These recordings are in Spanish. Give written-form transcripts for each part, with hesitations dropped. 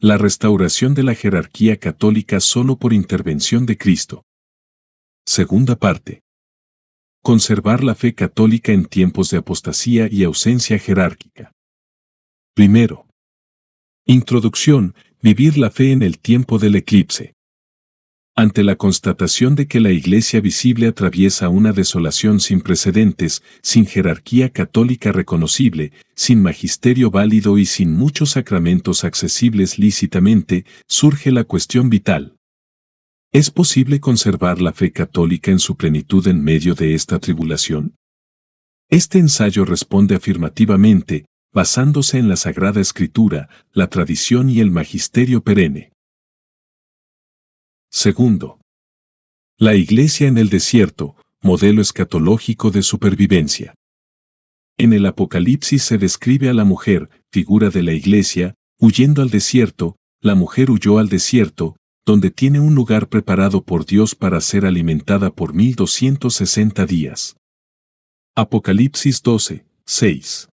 La restauración de la jerarquía católica solo por intervención de Cristo. Segunda parte. Conservar la fe católica en tiempos de apostasía y ausencia jerárquica. Primero. Introducción. Vivir la fe en el tiempo del eclipse. Ante la constatación de que la Iglesia visible atraviesa una desolación sin precedentes, sin jerarquía católica reconocible, sin magisterio válido y sin muchos sacramentos accesibles lícitamente, surge la cuestión vital. ¿Es posible conservar la fe católica en su plenitud en medio de esta tribulación? Este ensayo responde afirmativamente, basándose en la Sagrada Escritura, la tradición y el magisterio perenne. Segundo. La Iglesia en el desierto, modelo escatológico de supervivencia. En el Apocalipsis se describe a la mujer, figura de la Iglesia, huyendo al desierto. La mujer huyó al desierto, donde tiene un lugar preparado por Dios para ser alimentada por 1260 días. Apocalipsis 12, 6.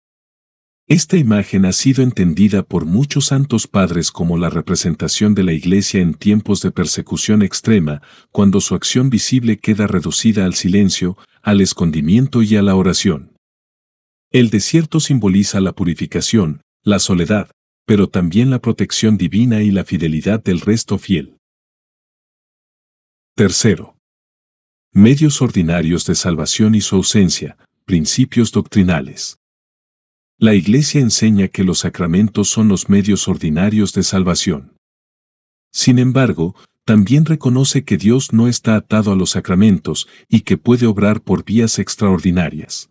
Esta imagen ha sido entendida por muchos santos padres como la representación de la Iglesia en tiempos de persecución extrema, cuando su acción visible queda reducida al silencio, al escondimiento y a la oración. El desierto simboliza la purificación, la soledad, pero también la protección divina y la fidelidad del resto fiel. Tercero. Medios ordinarios de salvación y su ausencia, principios doctrinales. La Iglesia enseña que los sacramentos son los medios ordinarios de salvación. Sin embargo, también reconoce que Dios no está atado a los sacramentos y que puede obrar por vías extraordinarias.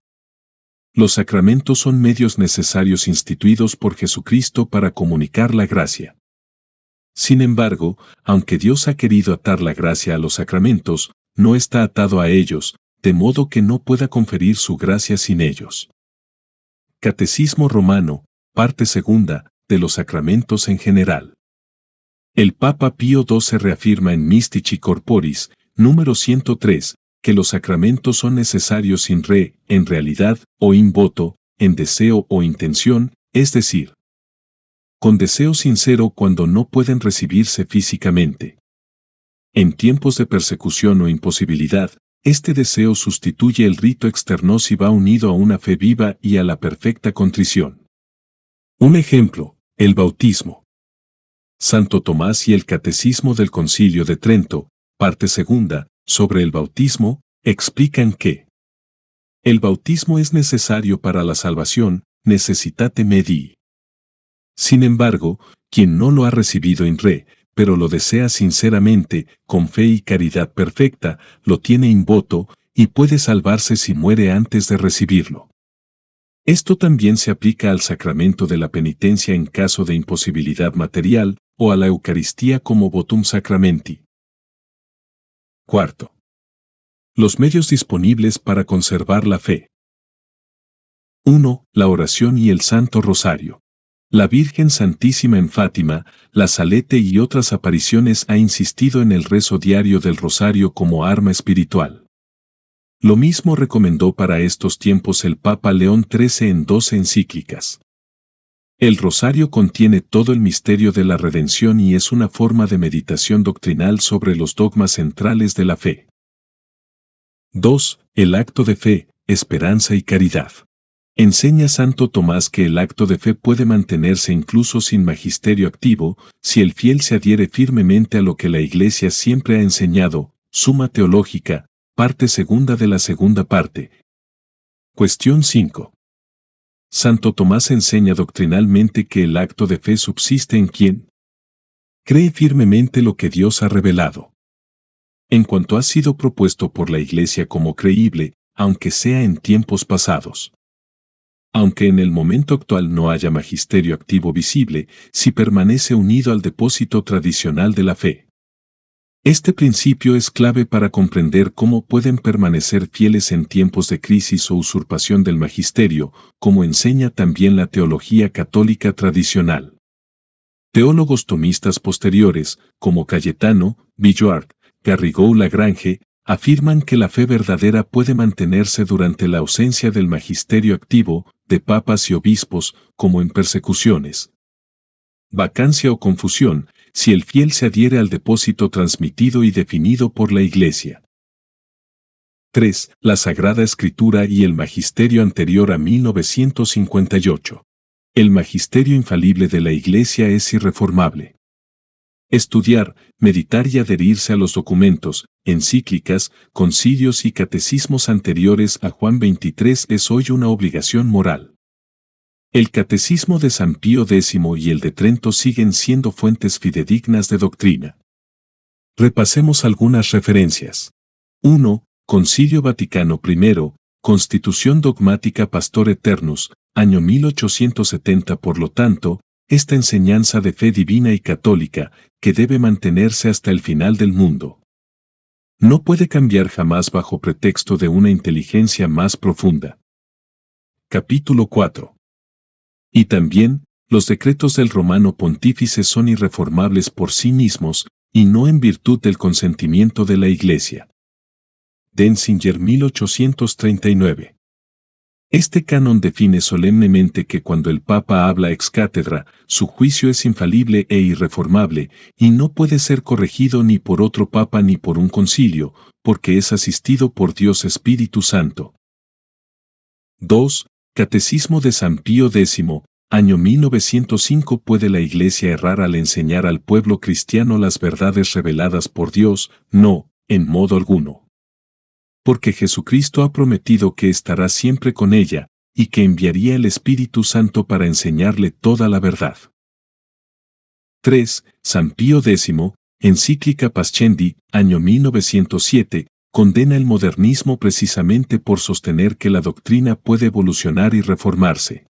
Los sacramentos son medios necesarios instituidos por Jesucristo para comunicar la gracia. Sin embargo, aunque Dios ha querido atar la gracia a los sacramentos, no está atado a ellos, de modo que no pueda conferir su gracia sin ellos. Catecismo Romano, parte segunda, de los sacramentos en general. El Papa Pío XII reafirma en Mystici Corporis, número 103, que los sacramentos son necesarios in re, en realidad, o in voto, en deseo o intención, es decir, con deseo sincero cuando no pueden recibirse físicamente. En tiempos de persecución o imposibilidad, este deseo sustituye el rito externo si va unido a una fe viva y a la perfecta contrición. Un ejemplo, el bautismo. Santo Tomás y el Catecismo del Concilio de Trento, parte segunda, sobre el bautismo, explican que el bautismo es necesario para la salvación, necessitate medii. Sin embargo, quien no lo ha recibido in re, pero lo desea sinceramente, con fe y caridad perfecta, lo tiene in voto, y puede salvarse si muere antes de recibirlo. Esto también se aplica al sacramento de la penitencia en caso de imposibilidad material, o a la Eucaristía como votum sacramenti. Cuarto. Los medios disponibles para conservar la fe. 1. La oración y el Santo Rosario. La Virgen Santísima en Fátima, la Salete y otras apariciones ha insistido en el rezo diario del rosario como arma espiritual. Lo mismo recomendó para estos tiempos el Papa León XIII en 12 encíclicas. El rosario contiene todo el misterio de la redención y es una forma de meditación doctrinal sobre los dogmas centrales de la fe. 2. El acto de fe, esperanza y caridad. Enseña Santo Tomás que el acto de fe puede mantenerse incluso sin magisterio activo, si el fiel se adhiere firmemente a lo que la Iglesia siempre ha enseñado, Suma Teológica, parte segunda de la segunda parte. Cuestión 5. Santo Tomás enseña doctrinalmente que el acto de fe subsiste en quien cree firmemente lo que Dios ha revelado. En cuanto ha sido propuesto por la Iglesia como creíble, aunque sea en tiempos pasados. Aunque en el momento actual no haya magisterio activo visible, si permanece unido al depósito tradicional de la fe. Este principio es clave para comprender cómo pueden permanecer fieles en tiempos de crisis o usurpación del magisterio, como enseña también la teología católica tradicional. Teólogos tomistas posteriores, como Cayetano, Villard, Garrigou-Lagrange, afirman que la fe verdadera puede mantenerse durante la ausencia del magisterio activo, de papas y obispos, como en persecuciones. vacancia o confusión, si el fiel se adhiere al depósito transmitido y definido por la Iglesia. 3. La Sagrada Escritura y el magisterio anterior a 1958. El magisterio infalible de la Iglesia es irreformable. Estudiar, meditar y adherirse a los documentos, encíclicas, concilios y catecismos anteriores a Juan 23 es hoy una obligación moral. El Catecismo de San Pío X y el de Trento siguen siendo fuentes fidedignas de doctrina. Repasemos algunas referencias. 1. Concilio Vaticano I, Constitución Dogmática Pastor Eternus, año 1870. Por lo tanto, esta enseñanza de fe divina y católica, que debe mantenerse hasta el final del mundo, no puede cambiar jamás bajo pretexto de una inteligencia más profunda. Capítulo 4. Y también, los decretos del Romano Pontífice son irreformables por sí mismos, y no en virtud del consentimiento de la Iglesia. Denzinger 1839. Este canon define solemnemente que cuando el Papa habla ex cátedra, su juicio es infalible e irreformable, y no puede ser corregido ni por otro Papa ni por un concilio, porque es asistido por Dios Espíritu Santo. 2. Catecismo de San Pío X, año 1905. ¿Puede la Iglesia errar al enseñar al pueblo cristiano las verdades reveladas por Dios? No, en modo alguno. Porque Jesucristo ha prometido que estará siempre con ella, y que enviaría el Espíritu Santo para enseñarle toda la verdad. 3. San Pío X, encíclica Pascendi, año 1907, condena el modernismo precisamente por sostener que la doctrina puede evolucionar y reformarse.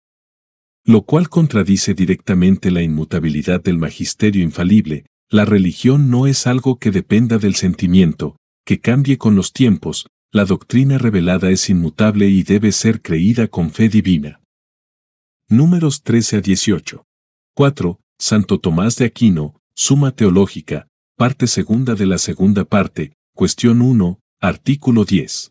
Lo cual contradice directamente la inmutabilidad del magisterio infalible. La religión no es algo que dependa del sentimiento, que cambie con los tiempos. La doctrina revelada es inmutable y debe ser creída con fe divina. Números 13 a 18. 4. Santo Tomás de Aquino, Suma Teológica, parte segunda de la segunda parte, cuestión 1, artículo 10.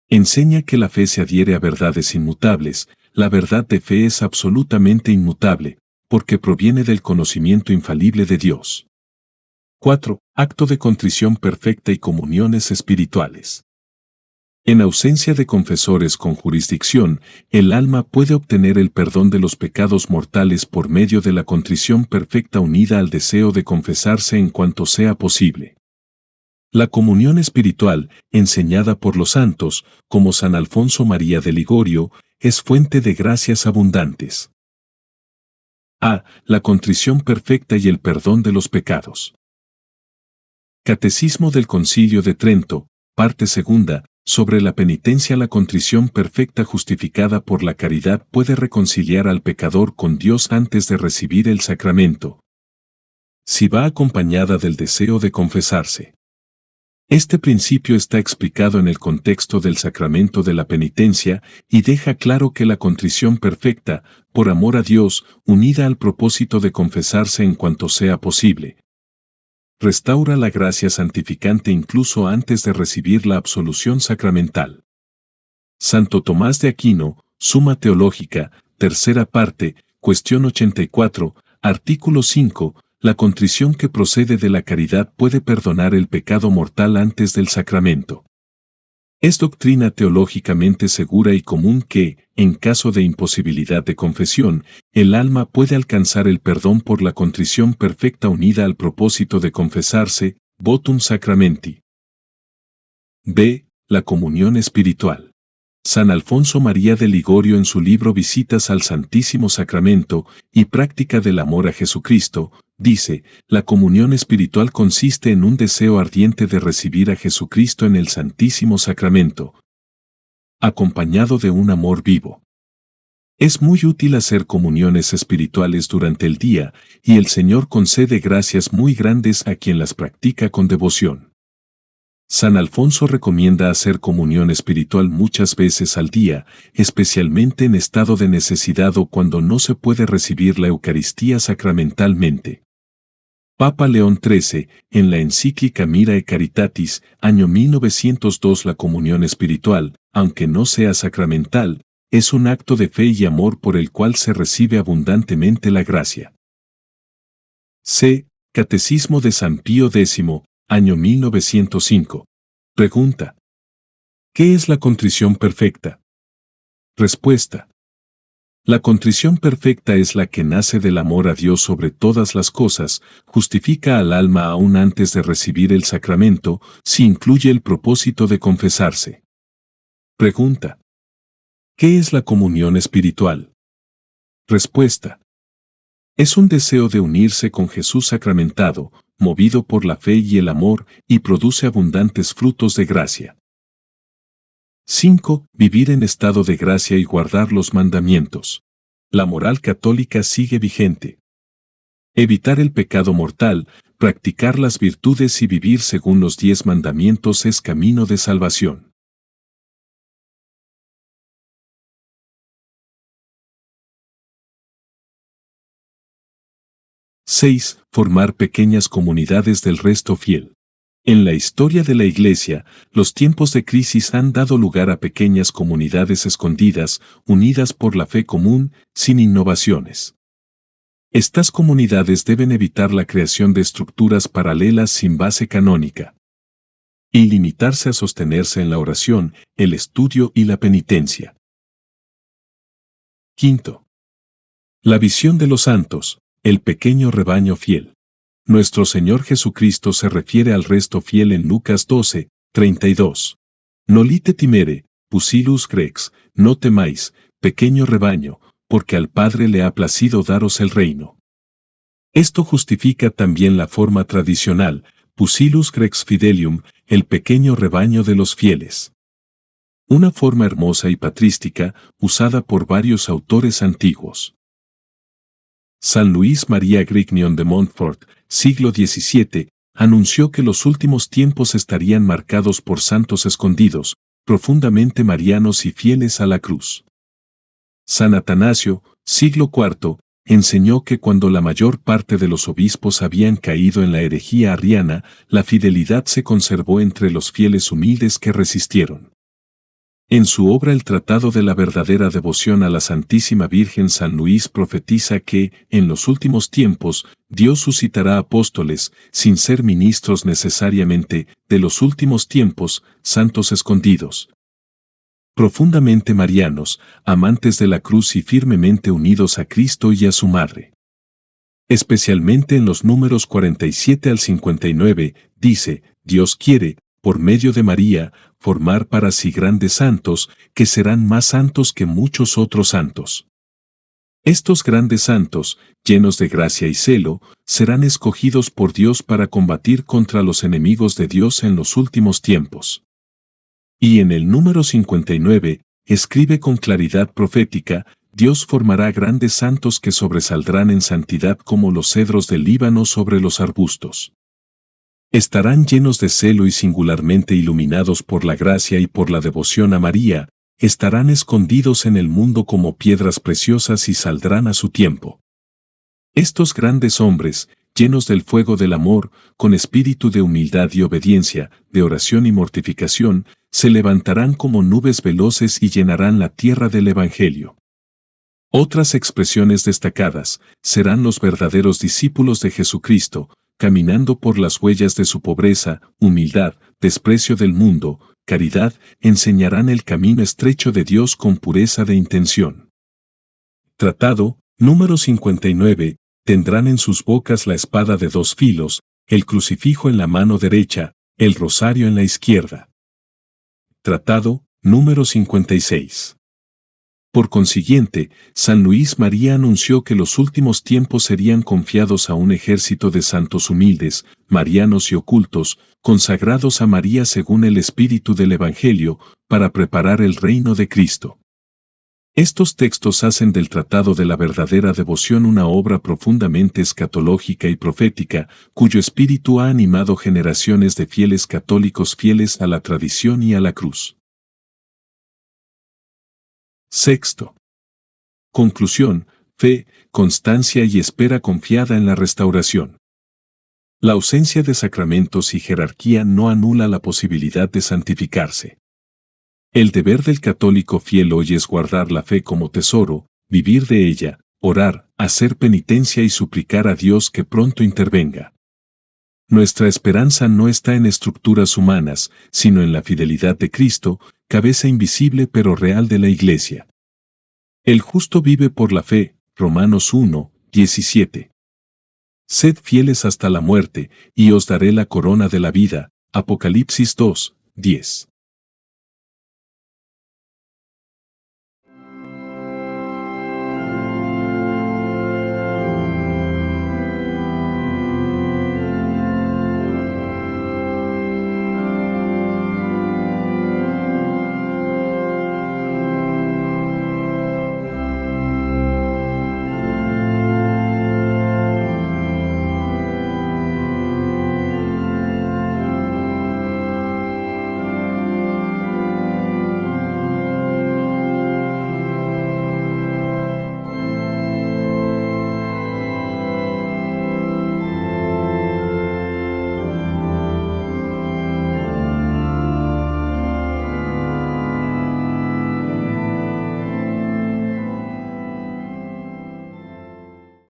Enseña que la fe se adhiere a verdades inmutables. La verdad de fe es absolutamente inmutable, porque proviene del conocimiento infalible de Dios. 4. Acto de contrición perfecta y comuniones espirituales. En ausencia de confesores con jurisdicción, el alma puede obtener el perdón de los pecados mortales por medio de la contrición perfecta unida al deseo de confesarse en cuanto sea posible. La comunión espiritual, enseñada por los santos, como San Alfonso María de Ligorio, es fuente de gracias abundantes. A. La contrición perfecta y el perdón de los pecados. Catecismo del Concilio de Trento, parte segunda, sobre la penitencia. La contrición perfecta justificada por la caridad puede reconciliar al pecador con Dios antes de recibir el sacramento, si va acompañada del deseo de confesarse. Este principio está explicado en el contexto del sacramento de la penitencia y deja claro que la contrición perfecta, por amor a Dios, unida al propósito de confesarse en cuanto sea posible, restaura la gracia santificante incluso antes de recibir la absolución sacramental. Santo Tomás de Aquino, Suma Teológica, tercera parte, cuestión 84, artículo 5, la contrición que procede de la caridad puede perdonar el pecado mortal antes del sacramento. Es doctrina teológicamente segura y común que, en caso de imposibilidad de confesión, el alma puede alcanzar el perdón por la contrición perfecta unida al propósito de confesarse, votum sacramenti. B. La comunión espiritual. San Alfonso María de Ligorio en su libro Visitas al Santísimo Sacramento y Práctica del Amor a Jesucristo, dice, la comunión espiritual consiste en un deseo ardiente de recibir a Jesucristo en el Santísimo Sacramento, acompañado de un amor vivo. Es muy útil hacer comuniones espirituales durante el día, y el Señor concede gracias muy grandes a quien las practica con devoción. San Alfonso recomienda hacer comunión espiritual muchas veces al día, especialmente en estado de necesidad o cuando no se puede recibir la Eucaristía sacramentalmente. Papa León XIII, en la encíclica Mirae Caritatis, año 1902. La comunión espiritual, aunque no sea sacramental, es un acto de fe y amor por el cual se recibe abundantemente la gracia. C. Catecismo de San Pío X, año 1905. Pregunta: ¿qué es la contrición perfecta? Respuesta: la contrición perfecta es la que nace del amor a Dios sobre todas las cosas, justifica al alma aún antes de recibir el sacramento, si incluye el propósito de confesarse. Pregunta: ¿qué es la comunión espiritual? Respuesta: es un deseo de unirse con Jesús sacramentado, movido por la fe y el amor, y produce abundantes frutos de gracia. 5. Vivir en estado de gracia y guardar los mandamientos. La moral católica sigue vigente. Evitar el pecado mortal, practicar las virtudes y vivir según los 10 mandamientos es camino de salvación. ¡6! Formar pequeñas comunidades del resto fiel. En la historia de la Iglesia, los tiempos de crisis han dado lugar a pequeñas comunidades escondidas, unidas por la fe común, sin innovaciones. Estas comunidades deben evitar la creación de estructuras paralelas sin base canónica y limitarse a sostenerse en la oración, el estudio y la penitencia. 5. La visión de los santos, el pequeño rebaño fiel. Nuestro Señor Jesucristo se refiere al resto fiel en Lucas 12, 32. Nolite timere, pusillus grex, no temáis, pequeño rebaño, porque al Padre le ha placido daros el reino. Esto justifica también la forma tradicional, pusillus grex fidelium, el pequeño rebaño de los fieles. Una forma hermosa y patrística, usada por varios autores antiguos. San Luis María Grignion de Montfort, siglo XVII, anunció que los últimos tiempos estarían marcados por santos escondidos, profundamente marianos y fieles a la cruz. San Atanasio, siglo IV, enseñó que cuando la mayor parte de los obispos habían caído en la herejía arriana, la fidelidad se conservó entre los fieles humildes que resistieron. En su obra El Tratado de la verdadera devoción a la Santísima Virgen, San Luis profetiza que, en los últimos tiempos, Dios suscitará apóstoles, sin ser ministros necesariamente, de los últimos tiempos, santos escondidos, profundamente marianos, amantes de la cruz y firmemente unidos a Cristo y a su Madre. Especialmente en los números 47 al 59, dice: Dios quiere, por medio de María, formar para sí grandes santos, que serán más santos que muchos otros santos. Estos grandes santos, llenos de gracia y celo, serán escogidos por Dios para combatir contra los enemigos de Dios en los últimos tiempos. Y en el número 59, escribe con claridad profética: Dios formará grandes santos que sobresaldrán en santidad como los cedros del Líbano sobre los arbustos. Estarán llenos de celo y singularmente iluminados por la gracia y por la devoción a María, estarán escondidos en el mundo como piedras preciosas y saldrán a su tiempo. Estos grandes hombres, llenos del fuego del amor, con espíritu de humildad y obediencia, de oración y mortificación, se levantarán como nubes veloces y llenarán la tierra del Evangelio. Otras expresiones destacadas serán los verdaderos discípulos de Jesucristo, caminando por las huellas de su pobreza, humildad, desprecio del mundo, caridad, enseñarán el camino estrecho de Dios con pureza de intención. Tratado, número 59, tendrán en sus bocas la espada de 2 filos, el crucifijo en la mano derecha, el rosario en la izquierda. Tratado, número 56. Por consiguiente, San Luis María anunció que los últimos tiempos serían confiados a un ejército de santos humildes, marianos y ocultos, consagrados a María según el espíritu del Evangelio, para preparar el reino de Cristo. Estos textos hacen del Tratado de la verdadera devoción una obra profundamente escatológica y profética, cuyo espíritu ha animado generaciones de fieles católicos fieles a la tradición y a la cruz. Sexto. Conclusión: fe, constancia y espera confiada en la restauración. La ausencia de sacramentos y jerarquía no anula la posibilidad de santificarse. El deber del católico fiel hoy es guardar la fe como tesoro, vivir de ella, orar, hacer penitencia y suplicar a Dios que pronto intervenga. Nuestra esperanza no está en estructuras humanas, sino en la fidelidad de Cristo, cabeza invisible pero real de la Iglesia. El justo vive por la fe, Romanos 1, 17. Sed fieles hasta la muerte, y os daré la corona de la vida, Apocalipsis 2, 10.